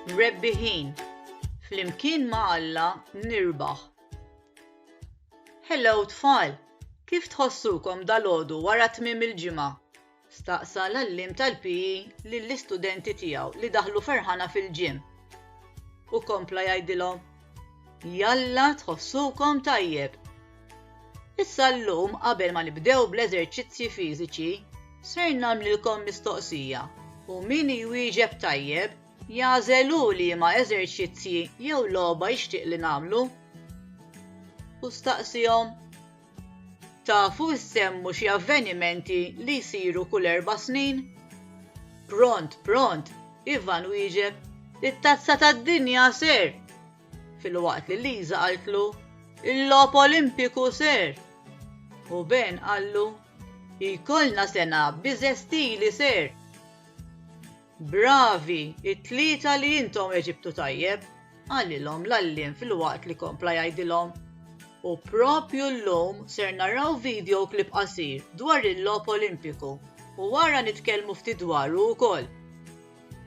Rebbiħin, flimkien ma' Alla nirbaħ. Hello tfal, kif tħossukom dalgħodu wara tmiem il-ġimgħa? Staqsa l-għalliem tal-PE lill-istudenti tiegħu li daħlu ferħana fil-ġim. U kompla jgħidilhom: Jalla tħossukom tajjeb. Issa llum qabel ma nibdew bl-eżerċizzji fiżiċi, ser nagħmlilkom mistoqsija u min jwieġeb tajjeb jagħżel hu liema eżerċizzji jew logħba jixtieq li nagħmlu. U staqsihom: tafu issemmu xi avvenimenti li jsiru kull 4 snin? Pront, Ivan wieġeb: it-tazza tad-dinja ser. Filwaqt li Liża qaltlu: il-logħob Olimpiku ser. U Ben qallu: jkollna sena biżestili ser. Bravi, it-tlieta li intom eġibtu tajjeb, għallilhom l-għalliem filwaqt li kompla jgħidilhom. U proprju llum ser naraw video klip qasir dwar il-logħob Olimpiku u wara nitkellmu ftit dwaru wkoll.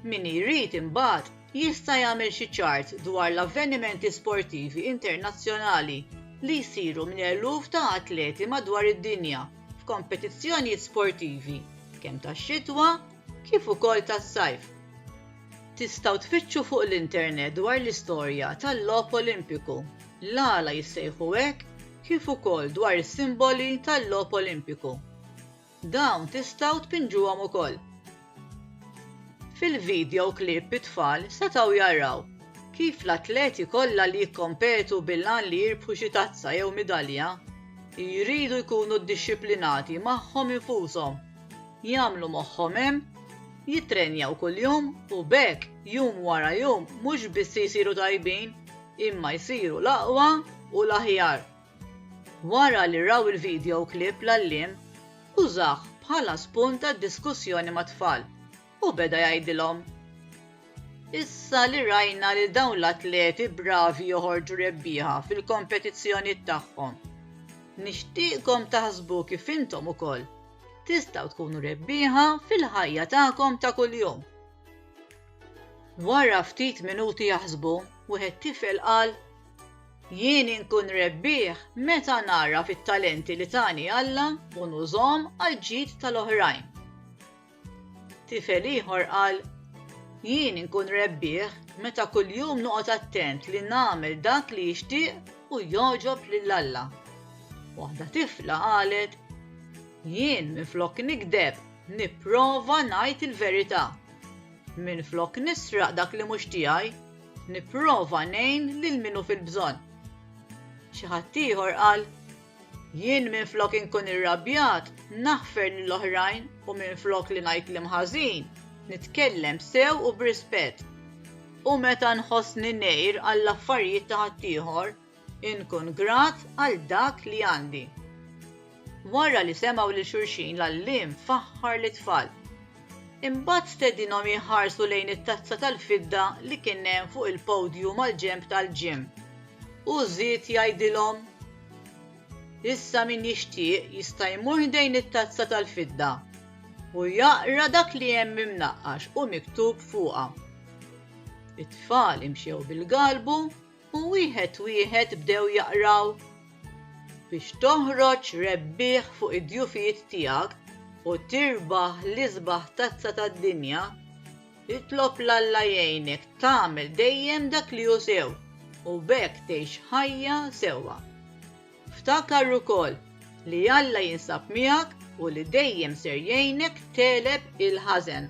Min jrid imbagħad jista' jagħmel xi ċart dwar l-avvenimenti sportivi internazzjonali li jsiru minn eluf ta' atleti madwar id-dinja f'kompetizzjonijiet sportivi kemm tax-xitwa kif ukoll tas-sajf. Tistgħu tfittxu fuq l-internet dwar l-istorja tal-logħob Olimpiku, l-għala jissejħu hekk kif ukoll dwar is-simboli tal-logħob Olimpiku. Dawn tistgħu tpinġuhom ukoll. Fil-video klip it-tfal setgħu jaraw kif l-atleti kollha li jikkompetu bil-għan li jirbħu xi tazza jew midalja jridu jkunu ddixxiplinati magħhom infushom, jagħmlu moħħhom hemm, jittrenjaw kuljum u b'hekk jum wara jum mhux biss jsiru tajbin imma jsiru l-aqwa u l-aħjar. Wara li raw il-video klip l-għalliem użah bħala spunt tad-diskussjoni mat-tfal u beda jgħidilhom: issa li rajna li dawn l-atleti bravi joħorġu rebbieħa fil-kompetizzjonijiet tagħhom, nixtieqkom taħsbu kif intom ukoll tistgħu tkunu rebbieħa fil-ħajja tagħkom ta' kuljum. Wara ftit minuti jaħsbu, wieħed tifel qal: jien inkun rebbieħ meta nara fit-talenti li tani Alla u nużhom għal ġid tal-oħrajn. Tifel ieħor qal: jien inkun rebbieħ meta kuljum noqgħod attent li nagħmel dak li jixtieq u jogħġob lil Alla. Waħda tifla qalet: jien minflok nikdeb nipprova ngħid il-verità. Minflok nisraq dak li mhux tiegħi, nipprova ngħin lil min hu fil-bżonn. Xi ħadd ieħor qal: jien minflok inkun irrabjat naħfer lill-oħrajn u minflok li ngħid kliem ħażin nitkellem sew u b'rispett. U meta nħossni ngħir għall-affarijiet ta' ħaddieħor, inkun grat għal dak li għandi. Wara li semgħu lil xulxin l-għalliem faħħar lit-tfal. Imbagħad stedinhom jħarsu lejn it-tazza tal-fidda li kien hemm fuq il-podium għall-ġenb tal-ġim. U żied jgħidilhom: issa min jixtieq jista' jmur ħdejn it-tazza tal-fidda u jaqra dak li hemm imnaqqax u miktub fuqha. It-tfal imxew bil-galbu u wieħed bdew jaqraw: biex toħroġ rebbieħ fuq id-djufijiet tiegħek u tirbaħ l-isbaħ tazza tad-dinja, itlob l-Alla jgħinek tagħmel dejjem dak li hu sew u b'hekk tgħix ħajja sewwa. Ftakar ukoll li Alla jinsab miegħek u li dejjem ser jgħinek teleb il-ħażen.